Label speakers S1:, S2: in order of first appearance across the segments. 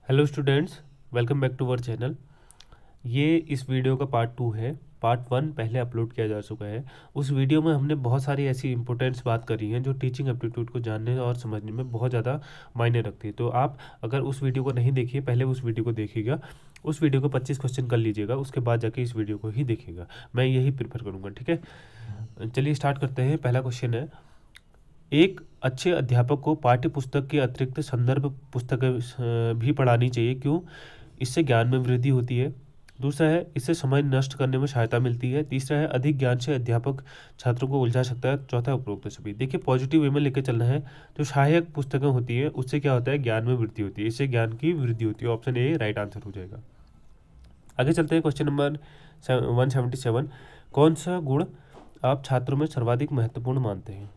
S1: Hello students, welcome back to our channel. ये इस video का पार्ट 2 है। पार्ट 1 पहले अपलोड किया जा चुका है। उस वीडियो में हमने बहुत सारी ऐसी इंपॉर्टेंट्स बात करी हैं जो टीचिंग एप्टीट्यूड को जानने और समझने में बहुत ज़्यादा मायने रखती है। तो आप अगर उस वीडियो को नहीं देखिए, पहले उस वीडियो को देखिएगा, उस वीडियो को 25 क्वेश्चन कर लीजिएगा, उसके बाद जाके इस वीडियो को ही देखिएगा। मैं यही प्रेफर करूँगा, ठीक है। चलिए स्टार्ट करते हैं। पहला क्वेश्चन है, एक अच्छे अध्यापक को पाठ्य पुस्तक के अतिरिक्त संदर्भ पुस्तकें भी पढ़ानी चाहिए। क्यों? इससे ज्ञान में वृद्धि होती है। दूसरा है, इससे समय नष्ट करने में सहायता मिलती है। तीसरा है, अधिक ज्ञान से अध्यापक छात्रों को उलझा सकता है। चौथा है, उपरोक्त सभी। देखिए, पॉजिटिव वे में लेकर चलना है। जो सहायक पुस्तकें होती हैं उससे क्या होता है, ज्ञान में वृद्धि होती है, इससे ज्ञान की वृद्धि होती है। ऑप्शन ए राइट आंसर हो जाएगा। आगे चलते हैं। क्वेश्चन नंबर 177, कौन सा गुण आप छात्रों में सर्वाधिक महत्वपूर्ण मानते हैं?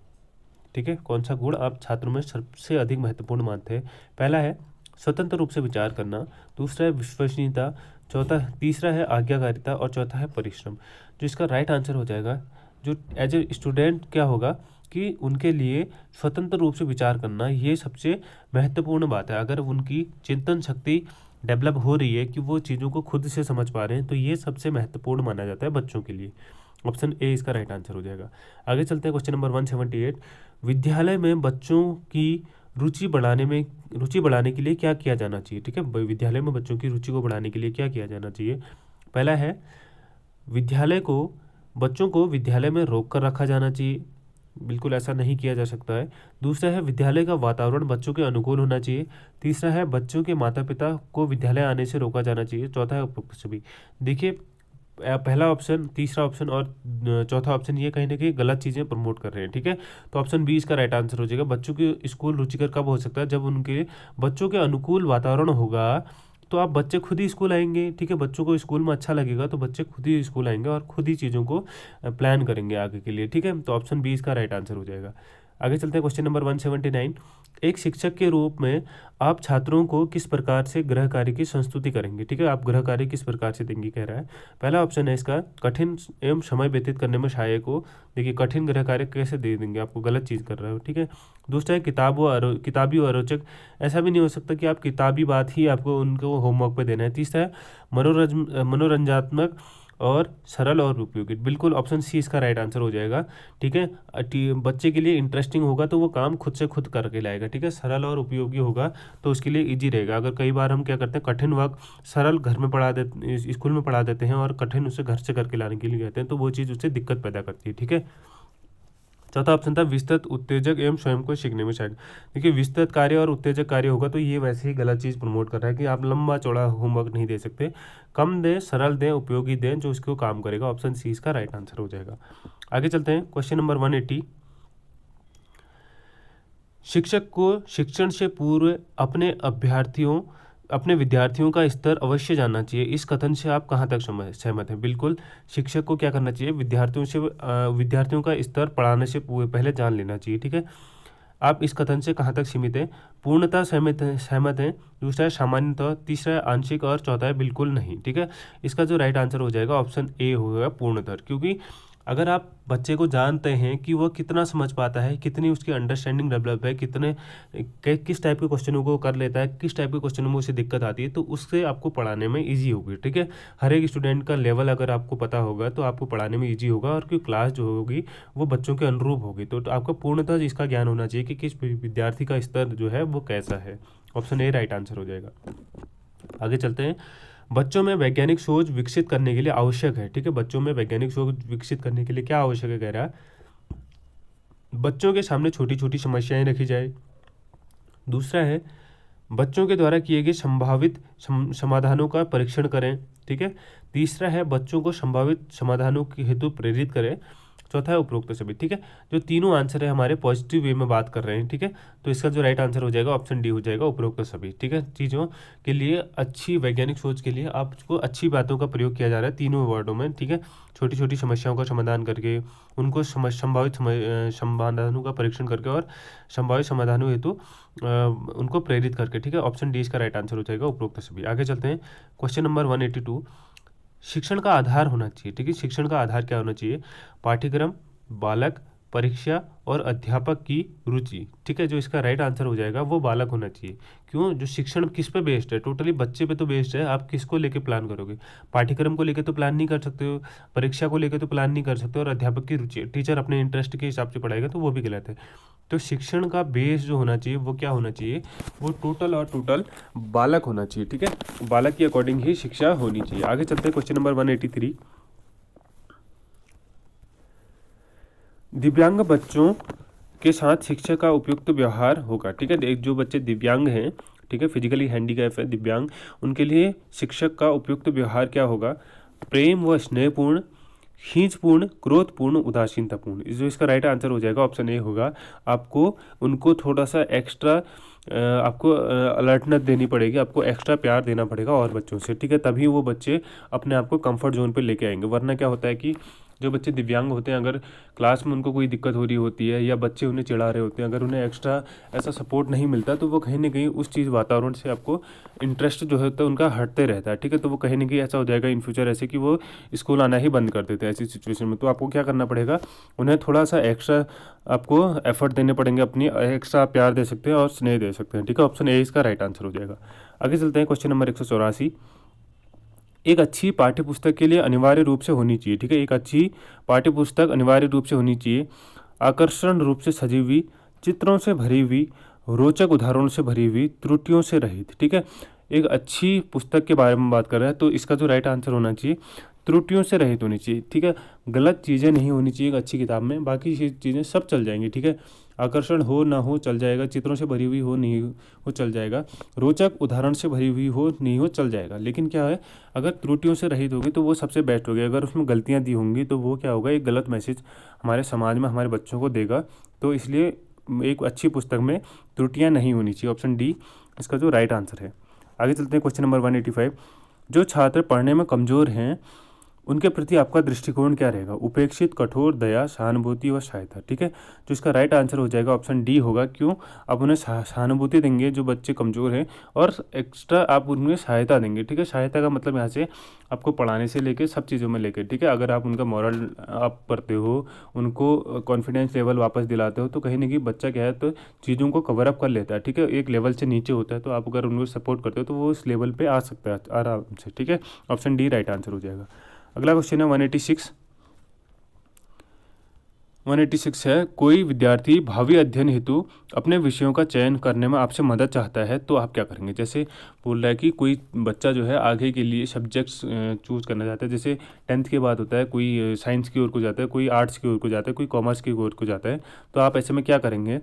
S1: ठीक है, कौन सा गुण आप छात्रों में सबसे अधिक महत्वपूर्ण मानते हैं? पहला है स्वतंत्र रूप से विचार करना, दूसरा है विश्वसनीयता, तीसरा है आज्ञाकारिता और चौथा है परिश्रम। जो इसका राइट आंसर हो जाएगा, जो एज ए स्टूडेंट क्या होगा कि उनके लिए स्वतंत्र रूप से विचार करना ये सबसे महत्वपूर्ण बात है। अगर उनकी चिंतन शक्ति डेवलप हो रही है कि वो चीज़ों को खुद से समझ पा रहे हैं, तो ये सबसे महत्वपूर्ण माना जाता है बच्चों के लिए। ऑप्शन ए इसका राइट आंसर हो जाएगा। आगे चलते हैं। क्वेश्चन नंबर 178, विद्यालय में बच्चों की रुचि बढ़ाने के लिए क्या किया जाना चाहिए? ठीक है, विद्यालय में बच्चों की रुचि को बढ़ाने के लिए क्या किया जाना चाहिए? पहला है, बच्चों को विद्यालय में रोक कर रखा जाना चाहिए। बिल्कुल ऐसा नहीं किया जा सकता है। दूसरा है, विद्यालय का वातावरण बच्चों के अनुकूल होना चाहिए। तीसरा है, बच्चों के माता पिता को विद्यालय आने से रोका जाना चाहिए। चौथा है, उपरोक्त सभी। देखिए, पहला ऑप्शन, तीसरा ऑप्शन और चौथा ऑप्शन ये कहीं ना कहीं गलत चीज़ें प्रमोट कर रहे हैं। ठीक है, तो ऑप्शन बी इसका राइट आंसर हो जाएगा। बच्चों के स्कूल रुचिकर कब हो सकता है? जब उनके बच्चों के अनुकूल वातावरण होगा, तो आप बच्चे खुद ही स्कूल आएंगे। ठीक है, बच्चों को स्कूल में अच्छा लगेगा तो बच्चे खुद ही स्कूल आएंगे और खुद ही चीज़ों को प्लान करेंगे आगे के लिए। ठीक है, तो ऑप्शन बी इसका राइट आंसर हो जाएगा। आगे चलते हैं। क्वेश्चन नंबर 179, एक शिक्षक के रूप में आप छात्रों को किस प्रकार से गृह कार्य की संस्तुति करेंगे? ठीक है, आप गृह कार्य किस प्रकार से देंगे कह रहा है। पहला ऑप्शन है इसका, कठिन एवं समय व्यतीत करने में सहायक हो। देखिए, कठिन गृह कार्य कैसे दे देंगे? आपको गलत चीज़ कर रहे हो। ठीक है, दूसरा है किताबी और रोचक। ऐसा भी नहीं हो सकता कि आप किताबी बात ही आपको उनको होमवर्क पे देना है। तीसरा है मनोरंजनात्मक और सरल और उपयोगी। बिल्कुल ऑप्शन सी इसका राइट आंसर हो जाएगा। ठीक है, बच्चे के लिए इंटरेस्टिंग होगा तो वो काम खुद से खुद करके लाएगा। ठीक है, सरल और उपयोगी होगा तो उसके लिए इजी रहेगा। अगर कई बार हम क्या करते हैं, कठिन वर्क सरल घर में पढ़ा देते, स्कूल में पढ़ा देते हैं और कठिन उसे घर से करके लाने के लिए कहते हैं, तो वो चीज़ उससे दिक्कत पैदा करती है। ठीक है, चौथा ऑप्शन था विस्तृत, उत्तेजक एवं स्वयं को सीखने में शायद। देखिए, विस्तृत कार्य और उत्तेजक कार्य होगा तो ये वैसे ही गलत चीज़ प्रमोट कर रहा है कि आप लंबा चौड़ा होमवर्क नहीं दे सकते। कम दें, सरल दें, उपयोगी दें, जो उसको काम करेगा। ऑप्शन सी इसका राइट आंसर हो जाएगा। आगे चलते हैं। क्वेश्चन नंबर 180, शिक्षक को शिक्षण से पूर्व अपने विद्यार्थियों का स्तर अवश्य जानना चाहिए। इस कथन से आप कहाँ तक सहमत हैं? बिल्कुल, शिक्षक को क्या करना चाहिए, विद्यार्थियों का स्तर पढ़ाने से पहले जान लेना चाहिए। ठीक है, आप इस कथन से कहाँ तक सीमित हैं? पूर्णतः सहमत हैं। दूसरा है सामान्यतः, तीसरा है आंशिक और चौथा है बिल्कुल नहीं। ठीक है, इसका जो राइट आंसर हो जाएगा ऑप्शन ए होगा, पूर्णतः। क्योंकि अगर आप बच्चे को जानते हैं कि वह कितना समझ पाता है, कितनी उसकी अंडरस्टैंडिंग डेवलप है, किस टाइप के क्वेश्चनों को कर लेता है, किस टाइप के क्वेश्चनों में उसे दिक्कत आती है, तो उससे आपको पढ़ाने में ईजी होगी। ठीक है, हर एक स्टूडेंट का लेवल अगर आपको पता होगा तो आपको पढ़ाने में ईजी होगा और क्योंकि क्लास जो होगी वो बच्चों के अनुरूप होगी। तो आपको पूर्णतः इसका ज्ञान होना चाहिए कि किस विद्यार्थी का स्तर जो है वो कैसा है। ऑप्शन ए राइट आंसर हो जाएगा। आगे चलते हैं। बच्चों में वैज्ञानिक सोच विकसित करने के लिए आवश्यक है। ठीक है, बच्चों में वैज्ञानिक सोच विकसित करने के लिए क्या आवश्यक है कह रहा है, बच्चों के सामने छोटी छोटी समस्याएं रखी जाए। दूसरा है, बच्चों के द्वारा किए गए संभावित समाधानों का परीक्षण करें। ठीक है, तीसरा है, बच्चों को संभावित समाधानों के हेतु प्रेरित करें। चौथा है उपरोक्त सभी। ठीक है, जो तीनों आंसर है हमारे पॉजिटिव वे में बात कर रहे हैं। ठीक है, तो इसका जो राइट आंसर हो जाएगा ऑप्शन डी हो जाएगा, उपरोक्त सभी। ठीक है, चीज़ों के लिए अच्छी वैज्ञानिक सोच के लिए आपको अच्छी बातों का प्रयोग किया जा रहा है तीनों वर्डों में। ठीक है, छोटी छोटी समस्याओं का समाधान करके, उनको संभावित समाधानों का परीक्षण करके और संभावित समाधानों हेतु उनको प्रेरित करके। ठीक है, ऑप्शन डी इसका राइट आंसर हो जाएगा, उपरोक्त सभी। आगे चलते हैं। क्वेश्चन नंबर 182, शिक्षण का आधार होना चाहिए। ठीक है, शिक्षण का आधार क्या होना चाहिए? पाठ्यक्रम, बालक, परीक्षा और अध्यापक की रुचि। ठीक है, जो इसका राइट आंसर हो जाएगा वो बालक होना चाहिए। क्यों? जो शिक्षण किस पे बेस्ड है? टोटली बच्चे पे तो बेस्ड है। आप किसको लेके प्लान करोगे? पाठ्यक्रम को लेके तो प्लान नहीं कर सकते हो, परीक्षा को लेके तो प्लान नहीं कर सकते हो, और अध्यापक की रुचि, टीचर अपने इंटरेस्ट के हिसाब से पढ़ाएगा तो वो भी गलत है। तो शिक्षण का बेस जो होना चाहिए वो क्या होना चाहिए? वो टोटल और टोटल बालक होना चाहिए, ठीक है। बालक के अकॉर्डिंग ही शिक्षा होनी चाहिए। आगे चलते हैं क्वेश्चन नंबर 183। दिव्यांग बच्चों के साथ शिक्षक का उपयुक्त व्यवहार होगा, ठीक है। एक जो बच्चे दिव्यांग हैं, ठीक है, फिजिकली हैंडीकैप है, दिव्यांग, उनके लिए शिक्षक का उपयुक्त व्यवहार क्या होगा? प्रेम व स्नेहपूर्ण, खींचपूर्ण, क्रोधपूर्ण, उदासीनतापूर्ण। जो इसका राइट आंसर हो जाएगा ऑप्शन ए होगा। आपको उनको थोड़ा सा एक्स्ट्रा आपको अलर्टनेस देनी पड़ेगी, आपको एक्स्ट्रा प्यार देना पड़ेगा और बच्चों से, ठीक है, तभी वो बच्चे अपने आप को कंफर्ट जोन पे लेके आएंगे। वरना क्या होता है कि जो बच्चे दिव्यांग होते हैं, अगर क्लास में उनको कोई दिक्कत हो रही होती है या बच्चे उन्हें चिढ़ा रहे होते हैं, अगर उन्हें एक्स्ट्रा ऐसा सपोर्ट नहीं मिलता तो वो कहीं ना कहीं उस चीज़ वातावरण से आपको इंटरेस्ट जो होता है उनका हटते रहता है, ठीक है। तो वो कहीं ना कहीं ऐसा हो जाएगा इन फ्यूचर ऐसे कि वो स्कूल आना ही बंद कर देते हैं ऐसी सिचुएशन में। तो आपको क्या करना पड़ेगा? उन्हें थोड़ा सा एक्स्ट्रा आपको एफर्ट देने पड़ेंगे, अपनी एक्स्ट्रा प्यार दे सकते हैं और स्नेह दे सकते हैं, ठीक है। ऑप्शन ए इसका राइट आंसर हो जाएगा। आगे चलते हैं क्वेश्चन नंबर 184। एक अच्छी पाठ्यपुस्तक के लिए अनिवार्य रूप से होनी चाहिए, ठीक है। एक अच्छी पाठ्यपुस्तक अनिवार्य रूप से होनी चाहिए आकर्षण रूप से सजी हुई, चित्रों से भरी हुई, रोचक उदाहरणों से भरी हुई, त्रुटियों से रहित, ठीक है। एक अच्छी पुस्तक के बारे में बात कर रहा है तो इसका जो राइट आंसर होना चाहिए त्रुटियों से रहित होनी चाहिए, ठीक है। गलत चीज़ें नहीं होनी चाहिए एक अच्छी किताब में, बाकी चीज़ें सब चल जाएंगी, ठीक है। आकर्षण हो ना हो चल जाएगा, चित्रों से भरी हुई हो नहीं हो चल जाएगा, रोचक उदाहरण से भरी हुई हो नहीं हो चल जाएगा। लेकिन क्या है, अगर त्रुटियों से रहित होगी तो वो सबसे बेस्ट होगी। अगर उसमें गलतियाँ दी होंगी तो वो क्या होगा, एक गलत मैसेज हमारे समाज में हमारे बच्चों को देगा। तो इसलिए एक अच्छी पुस्तक में त्रुटियाँ नहीं होनी चाहिए। ऑप्शन डी इसका जो राइट आंसर है। आगे चलते हैं क्वेश्चन नंबर 185। जो छात्र पढ़ने में कमज़ोर हैं उनके प्रति आपका दृष्टिकोण क्या रहेगा? उपेक्षित, कठोर, दया, सहानुभूति व सहायता, ठीक है। जो इसका राइट आंसर हो जाएगा ऑप्शन डी होगा। क्यों? आप उन्हें सहानुभूति देंगे जो बच्चे कमज़ोर हैं, और एक्स्ट्रा आप उन्हें सहायता देंगे, ठीक है। सहायता का मतलब यहाँ से आपको पढ़ाने से लेके सब चीज़ों में लेके, ठीक है। अगर आप उनका मॉरल अप करते हो, उनको कॉन्फिडेंस लेवल वापस दिलाते हो, तो कहीं ना कहीं बच्चा क्या है तो चीज़ों को कवर अप कर लेता है, ठीक है। एक लेवल से नीचे होता है तो आप अगर उनको सपोर्ट करते हो तो वो उस लेवल पर आ सकता है आराम से, ठीक है। ऑप्शन डी राइट आंसर हो जाएगा। अगला क्वेश्चन है 186 है, कोई विद्यार्थी भावी अध्ययन हेतु अपने विषयों का चयन करने में आपसे मदद चाहता है तो आप क्या करेंगे? जैसे बोल रहा है कि कोई बच्चा जो है आगे के लिए सब्जेक्ट्स चूज़ करना चाहता है, जैसे 10th के बाद होता है, कोई साइंस की ओर को जाता है, कोई आर्ट्स की ओर को जाता है, कोई कॉमर्स की ओर को जाता है, तो आप ऐसे में क्या करेंगे?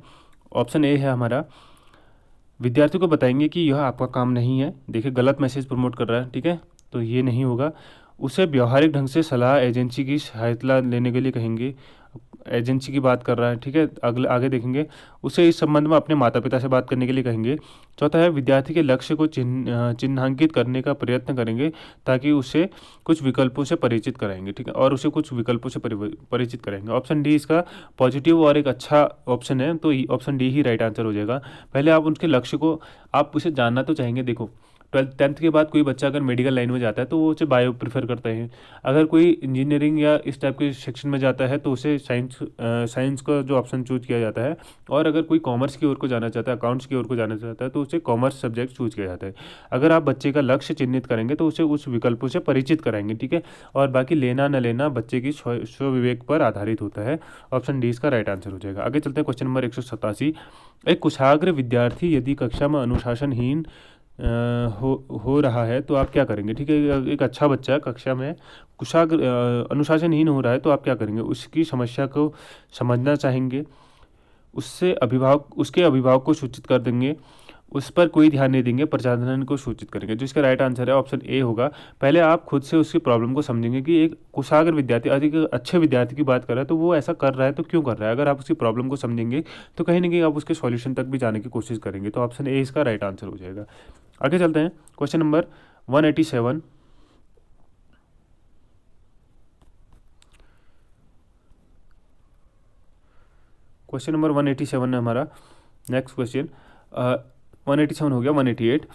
S1: ऑप्शन ए है हमारा, विद्यार्थी को बताएंगे कि यह आपका काम नहीं है। देखिए गलत मैसेज प्रमोट कर रहा है, ठीक है, तो ये नहीं होगा। उसे व्यवहारिक ढंग से सलाह एजेंसी की सहायता लेने के लिए कहेंगे, एजेंसी की बात कर रहा है, ठीक है। अगले आगे देखेंगे, उसे इस संबंध में अपने माता पिता से बात करने के लिए कहेंगे। चौथा है, विद्यार्थी के लक्ष्य को चिन्हांकित करने का प्रयत्न करेंगे ताकि उसे कुछ विकल्पों से परिचित कराएंगे, ठीक है, और उसे कुछ विकल्पों से परिचित कराएंगे। ऑप्शन डी इसका पॉजिटिव और एक अच्छा ऑप्शन है, तो ऑप्शन डी ही राइट आंसर हो जाएगा। पहले आप उनके लक्ष्य को आप उसे जानना तो चाहेंगे। देखो 10th के बाद कोई बच्चा अगर मेडिकल लाइन में जाता है तो वो उसे बायो प्रेफर करते हैं। अगर कोई इंजीनियरिंग या इस टाइप के सेक्शन में जाता है तो उसे साइंस का जो ऑप्शन चूज किया जाता है। और अगर कोई कॉमर्स की ओर को जाना चाहता है, अकाउंट्स की ओर को जाना चाहता है, तो उसे कॉमर्स सब्जेक्ट चूज किया जाता है। अगर आप बच्चे का लक्ष्य चिन्हित करेंगे तो उसे उस विकल्पों से परिचित कराएंगे, ठीक है। और बाकी लेना न लेना बच्चे की स्वविवेक पर आधारित होता है। ऑप्शन डी इसका राइट आंसर हो जाएगा। आगे चलते हैं क्वेश्चन नंबर 187। एक कुशाग्र विद्यार्थी यदि कक्षा में अनुशासनहीन हो रहा है तो आप क्या करेंगे? ठीक है, एक अच्छा बच्चा कक्षा में कुशाग्र अनुशासनहीन हो रहा है तो आप क्या करेंगे? उसकी समस्या को समझना चाहेंगे, उसके अभिभावक को सूचित कर देंगे, उस पर कोई ध्यान नहीं देंगे, प्रचालन को सूचित करेंगे। जो इसका राइट आंसर है ऑप्शन ए होगा। पहले आप खुद से उसकी प्रॉब्लम को समझेंगे कि एक कुशाग्र विद्यार्थी, अधिक अच्छे विद्यार्थी की बात कर रहा है तो वो ऐसा कर रहा है तो क्यों कर रहा है। अगर आप उसकी प्रॉब्लम को समझेंगे तो कहीं ना कहीं आप उसके सॉल्यूशन तक भी जाने की कोशिश करेंगे। तो ऑप्शन ए इसका राइट आंसर हो जाएगा। आगे चलते हैं क्वेश्चन नंबर 187। क्वेश्चन नंबर 187 है हमारा नेक्स्ट क्वेश्चन। 187 हो गया 188।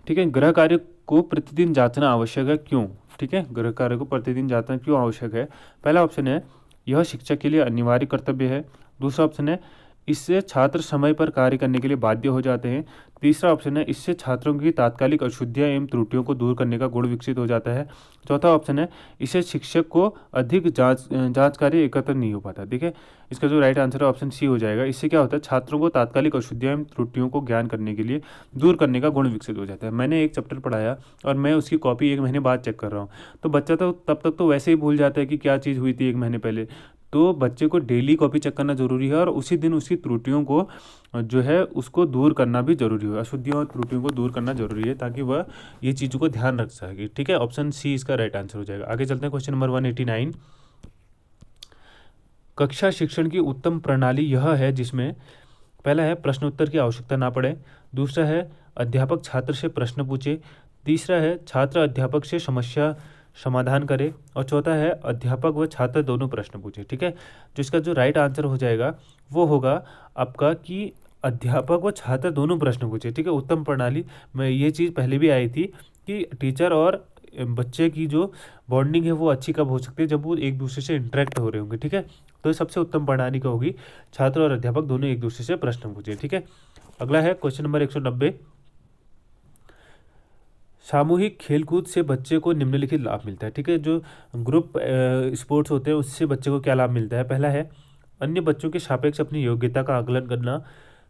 S1: ठीक है, गृह कार्य को प्रतिदिन जांचना आवश्यक है, क्यों? ठीक है, गृह कार्य को प्रतिदिन जांचना क्यों आवश्यक है? पहला ऑप्शन है, यह शिक्षक के लिए अनिवार्य कर्तव्य है। दूसरा ऑप्शन है, इससे छात्र समय पर कार्य करने के लिए बाध्य हो जाते हैं। तीसरा ऑप्शन है, इससे छात्रों की तात्कालिक अशुद्धियां एवं त्रुटियों को दूर करने का गुण विकसित हो जाता है। चौथा ऑप्शन है, इससे शिक्षक को अधिक जांच कार्य एकत्र नहीं हो पाता। ठीक है, इसका जो राइट आंसर है ऑप्शन सी हो जाएगा। इससे क्या होता है, छात्रों को तात्कालिक अशुद्धियां एवं त्रुटियों को ज्ञान करने के लिए दूर करने का गुण विकसित हो जाता है। मैंने एक चैप्टर पढ़ाया और मैं उसकी कॉपी 1 महीने बाद चेक कर रहा हूँ, तो बच्चा तो तब तक तो वैसे ही भूल जाता है कि क्या चीज़ हुई थी 1 महीने पहले। तो बच्चे को डेली कॉपी चेक करना ज़रूरी है और उसी दिन उसकी त्रुटियों को जो है उसको दूर करना भी ज़रूरी है, अशुद्धियों और त्रुटियों को दूर करना ज़रूरी है, ताकि वह ये चीज़ों को ध्यान रख सके। ठीक है, ऑप्शन सी इसका राइट आंसर हो जाएगा। आगे चलते हैं, क्वेश्चन नंबर 189। कक्षा शिक्षण की उत्तम प्रणाली यह है जिसमें पहला है, प्रश्नोत्तर की आवश्यकता ना पड़े। दूसरा है, अध्यापक छात्र से प्रश्न पूछे। तीसरा है, छात्र अध्यापक से समस्या समाधान करे। और चौथा है, अध्यापक व छात्र दोनों प्रश्न पूछे। ठीक है, जो इसका जो राइट आंसर हो जाएगा वो होगा आपका कि अध्यापक व छात्र दोनों प्रश्न पूछे। ठीक है, उत्तम प्रणाली में ये चीज़ पहले भी आई थी कि टीचर और बच्चे की जो बॉन्डिंग है वो अच्छी कब हो सकती है, जब वो एक दूसरे से इंटरेक्ट हो रहे होंगे। ठीक है, तो सबसे उत्तम प्रणाली का होगी छात्र और अध्यापक दोनों एक दूसरे से प्रश्न पूछे। ठीक है, अगला है क्वेश्चन नंबर 190। सामूहिक खेलकूद से बच्चे को निम्नलिखित लाभ मिलता है। ठीक है, जो ग्रुप स्पोर्ट्स होते हैं उससे बच्चे को क्या लाभ मिलता है। पहला है, अन्य बच्चों के सापेक्ष अपनी योग्यता का आकलन करना।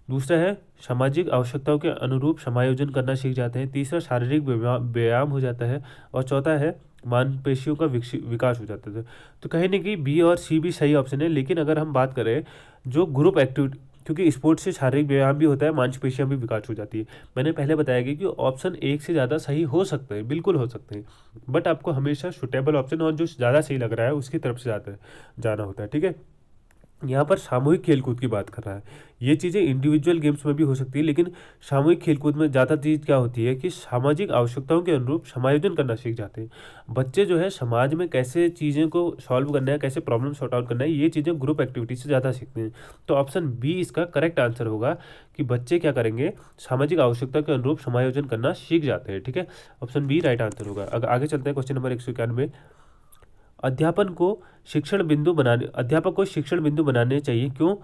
S1: दूसरा है, सामाजिक आवश्यकताओं के अनुरूप समायोजन करना सीख जाते हैं। तीसरा, शारीरिक व्यायाम हो जाता है। और चौथा है, मांसपेशियों का विकास हो जाता है। तो कहीं ना कहीं बी और सी भी सही ऑप्शन है, लेकिन अगर हम बात करें जो ग्रुप एक्टिविटी, क्योंकि स्पोर्ट्स से शारीरिक व्यायाम भी होता है, मांसपेशियां भी विकास हो जाती है। मैंने पहले बताया कि ऑप्शन एक से ज़्यादा सही हो सकते हैं, बिल्कुल हो सकते हैं, बट आपको हमेशा सुटेबल ऑप्शन और जो ज़्यादा सही लग रहा है उसकी तरफ से जाना होता है। ठीक है, यहाँ पर सामूहिक खेलकूद की बात कर रहा है। ये चीज़ें इंडिविजुअल गेम्स में भी हो सकती है, लेकिन सामूहिक खेलकूद में ज़्यादा चीज़ क्या होती है कि सामाजिक आवश्यकताओं के अनुरूप समायोजन करना सीख जाते हैं। बच्चे जो है समाज में कैसे चीज़ें को सॉल्व करना है, कैसे प्रॉब्लम सॉर्ट आउट करना है, ये चीज़ें ग्रुप एक्टिविटी से ज़्यादा सीखते हैं। तो ऑप्शन बी इसका करेक्ट आंसर होगा कि बच्चे क्या करेंगे, सामाजिक आवश्यकता के अनुरूप समायोजन करना सीख जाते हैं। ठीक है, ऑप्शन बी राइट आंसर होगा। अगर आगे चलते हैं, क्वेश्चन नंबर 191। अध्यापक को शिक्षण बिंदु बनाने चाहिए, क्यों।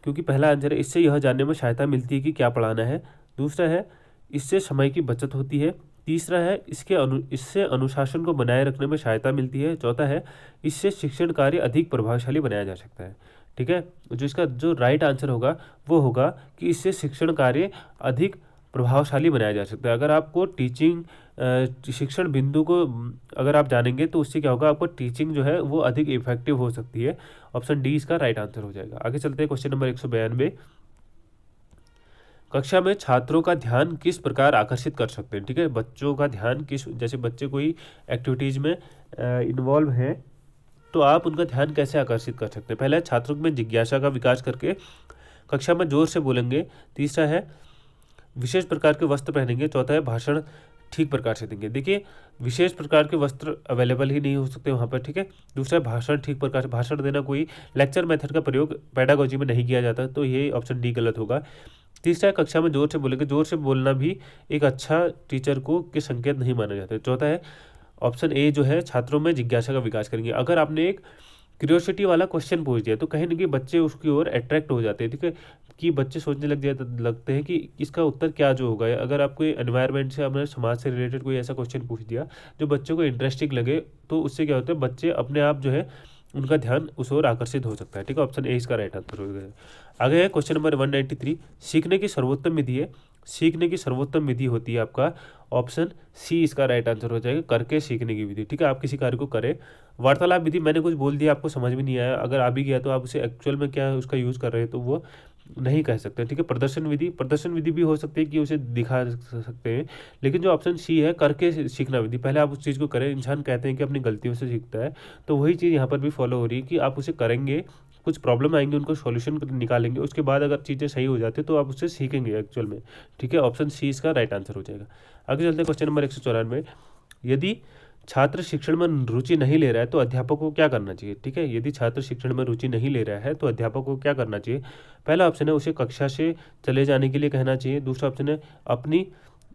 S1: क्योंकि पहला आंसर है, इससे यह जानने में सहायता मिलती है कि क्या पढ़ाना है। दूसरा है, इससे समय की बचत होती है। तीसरा है, इससे अनुशासन को बनाए रखने में सहायता मिलती है। चौथा है, इससे शिक्षण कार्य अधिक प्रभावशाली बनाया जा सकता है। ठीक है, जो इसका जो राइट आंसर होगा वो होगा कि इससे शिक्षण कार्य अधिक प्रभावशाली बनाया जा सकता है। अगर आपको शिक्षण बिंदु को अगर आप जानेंगे तो उससे क्या होगा, आपको टीचिंग जो है वो अधिक इफेक्टिव हो सकती है। ऑप्शन डी इसका राइट आंसर हो जाएगा। आगे चलते हैं, क्वेश्चन नंबर 192। कक्षा में छात्रों का ध्यान किस प्रकार आकर्षित कर सकते हैं। ठीक है, बच्चों का ध्यान जैसे बच्चे कोई एक्टिविटीज़ में इन्वॉल्व हैं तो आप उनका ध्यान कैसे आकर्षित कर सकते हैं। पहला है, छात्रों में जिज्ञासा का विकास करके कक्षा में जोर से बोलेंगे। तीसरा है, विशेष प्रकार के वस्त्र पहनेंगे। चौथा है, भाषण ठीक प्रकार से देंगे। देखिए, विशेष प्रकार के वस्त्र अवेलेबल ही नहीं हो सकते वहाँ पर। ठीक है, दूसरा, भाषण ठीक प्रकार से, भाषण देना कोई लेक्चर मेथड का प्रयोग पेडागोजी में नहीं किया जाता, तो ये ऑप्शन डी गलत होगा। तीसरा है, कक्षा में जोर से बोलेंगे। जोर से बोलना भी एक अच्छा टीचर को के संकेत नहीं माना जाता है। चौथा है, ऑप्शन ए जो है, छात्रों में जिज्ञासा का विकास करेंगे। अगर आपने एक क्यूरियोसिटी वाला क्वेश्चन पूछ दिया तो कहीं ना कहीं बच्चे उसकी ओर अट्रैक्ट हो जाते हैं। ठीक है, कि बच्चे सोचने लगते हैं कि इसका उत्तर क्या जो होगा। अगर आपको एनवायरनमेंट से, अपने समाज से रिलेटेड कोई ऐसा क्वेश्चन पूछ दिया जो बच्चों को इंटरेस्टिंग लगे, तो उससे क्या होता है, बच्चे अपने आप जो है उनका ध्यान उस ओर आकर्षित हो सकता है। ठीक है, ऑप्शन ए इसका राइट आंसर हो गया। आगे है क्वेश्चन नंबर 193। सीखने की सर्वोत्तम विधि है। सीखने की सर्वोत्तम विधि होती है आपका ऑप्शन सी इसका राइट आंसर हो जाएगा, करके सीखने की विधि। ठीक है, आप किसी कार्य को करें। वार्तालाप विधि, मैंने कुछ बोल दिया, आपको समझ में नहीं आया, अगर आ भी गया तो आप उसे एक्चुअल में क्या उसका यूज़ कर रहे हैं तो वो नहीं कह सकते। ठीक है, प्रदर्शन विधि भी हो सकती है कि उसे दिखा सकते हैं, लेकिन जो ऑप्शन सी है, करके सीखना विधि, पहले आप उस चीज़ को करें। इंसान कहते हैं कि अपनी गलतियों से सीखता है, तो वही चीज़ यहाँ पर भी फॉलो हो रही है कि आप उसे करेंगे, कुछ प्रॉब्लम आएंगे, उनको सॉल्यूशन निकालेंगे, उसके बाद अगर चीज़ें सही हो जाती है तो आप उससे सीखेंगे एक्चुअल में। ठीक है, ऑप्शन सी इसका राइट आंसर हो जाएगा। आगे चलते हैं, क्वेश्चन नंबर 194। यदि छात्र शिक्षण में रुचि नहीं ले रहा है तो अध्यापक को क्या करना चाहिए। ठीक है, यदि छात्र शिक्षण में रुचि नहीं ले रहा है तो अध्यापक को क्या करना चाहिए। पहला ऑप्शन है, उसे कक्षा से चले जाने के लिए कहना चाहिए। दूसरा ऑप्शन है, अपनी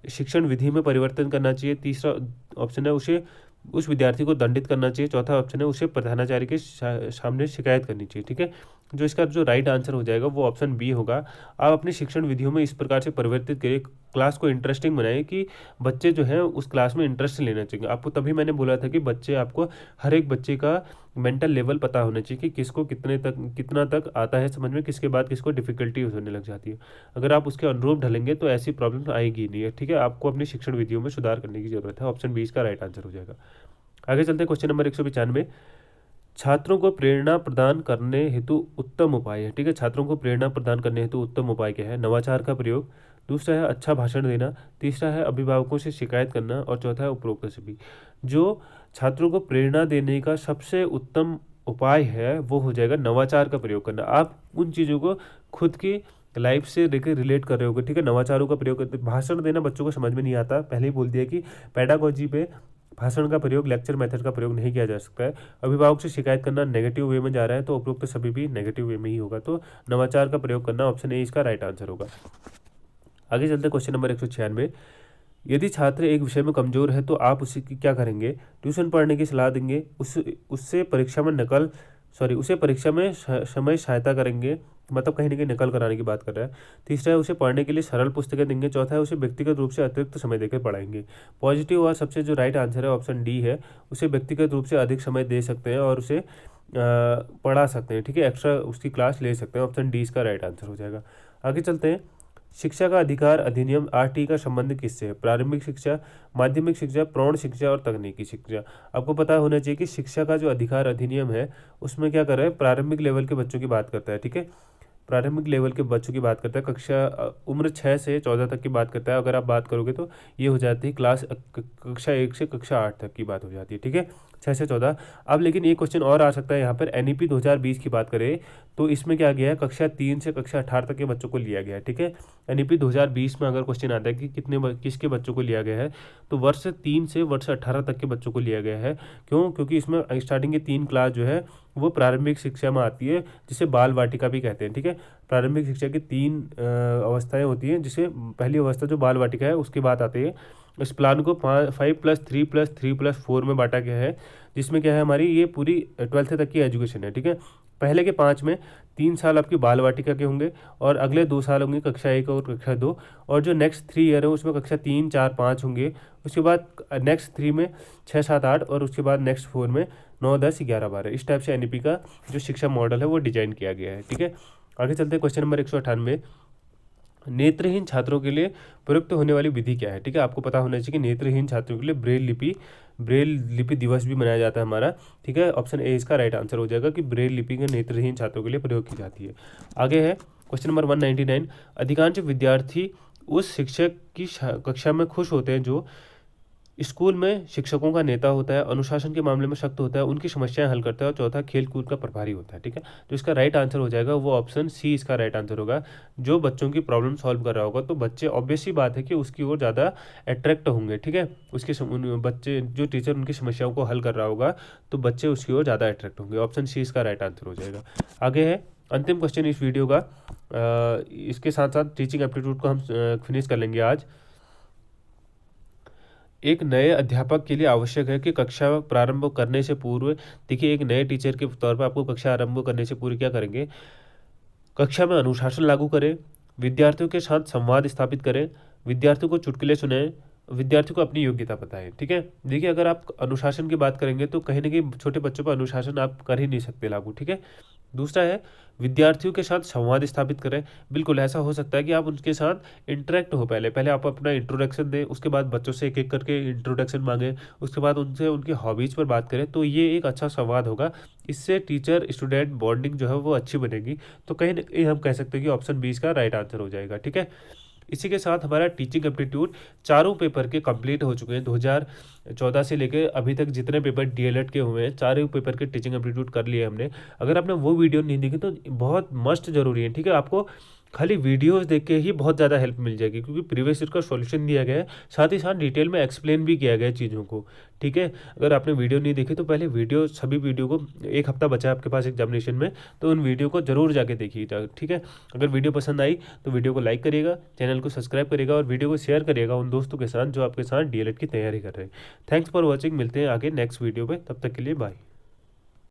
S1: शिक्षण विधि में परिवर्तन करना चाहिए। तीसरा ऑप्शन है, उसे उस विद्यार्थी को दंडित करना चाहिए। चौथा ऑप्शन है उसे प्रधानाचार्य के सामने शिकायत करनी चाहिए। ठीक है, जो इसका जो राइट आंसर हो जाएगा वो ऑप्शन बी होगा। आप अपनी शिक्षण विधियों में इस प्रकार से परिवर्तित करिए, क्लास को इंटरेस्टिंग बनाइए कि बच्चे जो हैं उस क्लास में इंटरेस्ट लेना चाहिए। आपको तभी मैंने बोला था कि बच्चे, आपको हर एक बच्चे का मेंटल लेवल पता होना चाहिए कि किसको कितना तक आता है समझ में, किसके बाद किसको डिफिकल्टी होने लग जाती है। अगर आप उसके अनुरूप ढलेंगे तो ऐसी प्रॉब्लम आएगी नहीं है। ठीक है, आपको अपनी शिक्षण विधियों में सुधार करने की जरूरत है। ऑप्शन 20 का राइट आंसर हो जाएगा। आगे चलते हैं, क्वेश्चन नंबर 195। छात्रों को प्रेरणा प्रदान करने हेतु उत्तम उपाय है। ठीक है, छात्रों को प्रेरणा प्रदान करने हेतु उत्तम उपाय क्या है? नवाचार का प्रयोग, दूसरा है अच्छा भाषण देना, तीसरा है अभिभावकों से शिकायत करना, और चौथा है उपरोक्त सभी। जो छात्रों को प्रेरणा देने का सबसे उत्तम उपाय है वो हो जाएगा नवाचार का प्रयोग करना। आप उन चीज़ों को खुद की लाइफ से लेकर रिलेट कर रहे होगे। ठीक है, नवाचारों का प्रयोग करते, भाषण देना बच्चों को समझ में नहीं आता, पहले ही बोल दिया कि पेडागोजी पे भाषण का प्रयोग, लेक्चर मेथड का प्रयोग नहीं किया जा सकता है। अभिभावक से शिकायत करना नेगेटिव वे में जा रहा है तो उपरोक्त सभी भी नेगेटिव वे में ही होगा, तो नवाचार का प्रयोग करना ऑप्शन ए इसका राइट आंसर होगा। आगे चलते हैं, क्वेश्चन नंबर 196। यदि छात्र एक विषय में कमजोर है तो आप उसे क्या करेंगे? ट्यूशन पढ़ने की सलाह देंगे, उससे परीक्षा में उसे परीक्षा में समय सहायता करेंगे, मतलब कहीं ना कहीं नकल कराने की बात कर रहा है। तीसरा है उसे पढ़ने के लिए सरल पुस्तकें देंगे, चौथा है उसे व्यक्तिगत रूप से अतिरिक्त समय देकर पढ़ाएंगे। पॉजिटिव और सबसे जो राइट आंसर है ऑप्शन डी है, उसे व्यक्तिगत रूप से अधिक समय दे सकते हैं और उसे पढ़ा सकते हैं। ठीक है, एक्स्ट्रा उसकी क्लास ले सकते हैं। ऑप्शन डी इसका राइट आंसर हो जाएगा। आगे चलते हैं, शिक्षा का अधिकार अधिनियम आरटी का संबंध किससे है? प्रारंभिक शिक्षा, माध्यमिक शिक्षा, प्रौढ़ शिक्षा और तकनीकी शिक्षा। आपको पता होना चाहिए कि शिक्षा का जो अधिकार अधिनियम है उसमें क्या कर रहा है, प्रारंभिक लेवल के बच्चों की बात करता है। ठीक है, प्रारंभिक लेवल के बच्चों की बात करता है, उम्र 6 से 14 तक की बात करता है। अगर आप बात करोगे तो ये हो जाती है कक्षा 1 से कक्षा 8 तक की बात हो जाती है। ठीक है, 6 से 14। अब लेकिन एक क्वेश्चन और आ सकता है यहाँ पर, एनईपी 2020 की बात करें तो इसमें क्या गया है, कक्षा 3 से कक्षा 18 तक के बच्चों को लिया गया है। ठीक है, एनईपी 2020 में अगर क्वेश्चन आता है कि किसके बच्चों को लिया गया है, तो वर्ष 3 से वर्ष 18 तक के बच्चों को लिया गया है। क्यों? क्योंकि इसमें स्टार्टिंग की 3 क्लास जो है वो प्रारंभिक शिक्षा में आती है, जिसे बाल वाटिका भी कहते हैं। ठीक है, प्रारंभिक शिक्षा की 3 अवस्थाएं होती हैं, जिसे पहली अवस्था जो बाल वाटिका है उसके बाद आती है। इस प्लान को 5+3+3+4 में बांटा गया है, जिसमें क्या है, हमारी ये पूरी 12th तक की एजुकेशन है। ठीक है, पहले के 5 में 3 साल आपकी बाल वाटिका के होंगे और अगले 2 साल होंगे कक्षा 1 और कक्षा 2, और जो नेक्स्ट 3 ईयर है उसमें कक्षा 3, 4, 5 होंगे। उसके बाद नेक्स्ट 3 में 6, 7, 8, और उसके बाद नेक्स्ट 4 में 9, 10, 11, 12। इस टाइप से एनईपी का जो शिक्षा मॉडल है वो डिजाइन किया गया है। ठीक है, आगे चलते हैं, क्वेश्चन नंबर 198। नेत्रहीन छात्रों के लिए प्रयुक्त होने वाली विधि क्या है? ठीक है, आपको पता होना चाहिए कि नेत्रहीन छात्रों के लिए ब्रेल लिपि दिवस भी मनाया जाता है हमारा। ठीक है, ऑप्शन ए इसका राइट आंसर हो जाएगा कि ब्रेल लिपि के नेत्रहीन छात्रों के लिए प्रयोग की जाती है। आगे है क्वेश्चन नंबर 199। अधिकांश विद्यार्थी उस शिक्षक की कक्षा में खुश होते हैं जो स्कूल में शिक्षकों का नेता होता है, अनुशासन के मामले में सख्त होता है, उनकी समस्याएं हल करता है, और चौथा खेल कूद का प्रभारी होता है। ठीक है, तो इसका राइट आंसर हो जाएगा वो ऑप्शन सी इसका राइट आंसर होगा। जो बच्चों की प्रॉब्लम सॉल्व कर रहा होगा तो बच्चे, ऑब्वियस ही बात है कि उसकी ओर ज़्यादा अट्रैक्ट होंगे। ठीक है, बच्चे, जो टीचर उनकी समस्याओं को हल कर रहा होगा तो बच्चे उसकी ओर ज़्यादा अट्रैक्ट होंगे। ऑप्शन सी इसका राइट आंसर हो जाएगा। आगे है अंतिम क्वेश्चन इस वीडियो का। इसके साथ साथ टीचिंग एप्टीट्यूड को हम फिनिश कर लेंगे आज। एक नए अध्यापक के लिए आवश्यक है कि कक्षा प्रारंभ करने से पूर्व, देखिए एक नए टीचर के तौर पर आपको कक्षा आरंभ करने से पूर्व क्या करेंगे, कक्षा में अनुशासन लागू करें, विद्यार्थियों के साथ संवाद स्थापित करें, विद्यार्थियों को चुटकुले सुनाएं, विद्यार्थियों को अपनी योग्यता बताएं। ठीक है, देखिए अगर आप अनुशासन की बात करेंगे तो कहीं ना कहीं छोटे बच्चों पर अनुशासन आप कर ही नहीं सकते लागू। ठीक है, दूसरा है विद्यार्थियों के साथ संवाद स्थापित करें। बिल्कुल ऐसा हो सकता है कि आप उनके साथ इंटरेक्ट हो, पहले आप अपना इंट्रोडक्शन दें, उसके बाद बच्चों से एक एक करके इंट्रोडक्शन मांगें, उसके बाद उनसे उनकी हॉबीज़ पर बात करें, तो ये एक अच्छा संवाद होगा। इससे टीचर स्टूडेंट बॉन्डिंग जो है वो अच्छी बनेगी। तो कहीं ना कहीं हम कह सकते हैं कि ऑप्शन बी इसका राइट आंसर हो जाएगा। ठीक है, इसी के साथ हमारा टीचिंग एप्टीट्यूड चारों पेपर के कंप्लीट हो चुके हैं। 2014 से लेकर अभी तक जितने पेपर डीएलएड के हुए हैं, चारों पेपर के टीचिंग एप्टीट्यूड कर लिए हमने। अगर आपने वो वीडियो नहीं देखी तो बहुत मस्ट जरूरी है। ठीक है, आपको खाली वीडियोस देख के ही बहुत ज़्यादा हेल्प मिल जाएगी, क्योंकि प्रीवियस ईयर का सॉल्यूशन दिया गया है, साथ ही साथ डिटेल में एक्सप्लेन भी किया गया है चीज़ों को। ठीक है, अगर आपने वीडियो नहीं देखी तो पहले वीडियो, सभी वीडियो को, एक हफ्ता बचा है आपके पास एग्जामिनेशन में, तो उन वीडियो को जरूर जाके देखिएगा। ठीक है, अगर वीडियो पसंद आई तो वीडियो को लाइक करिएगा, चैनल को सब्सक्राइब करिएगा और वीडियो को शेयर करिएगा उन दोस्तों के साथ जो आपके साथ डीएलएड की तैयारी कर रहे हैं। थैंक्स फॉर वॉचिंग, मिलते हैं आगे नेक्स्ट वीडियो में, तब तक के लिए बाय।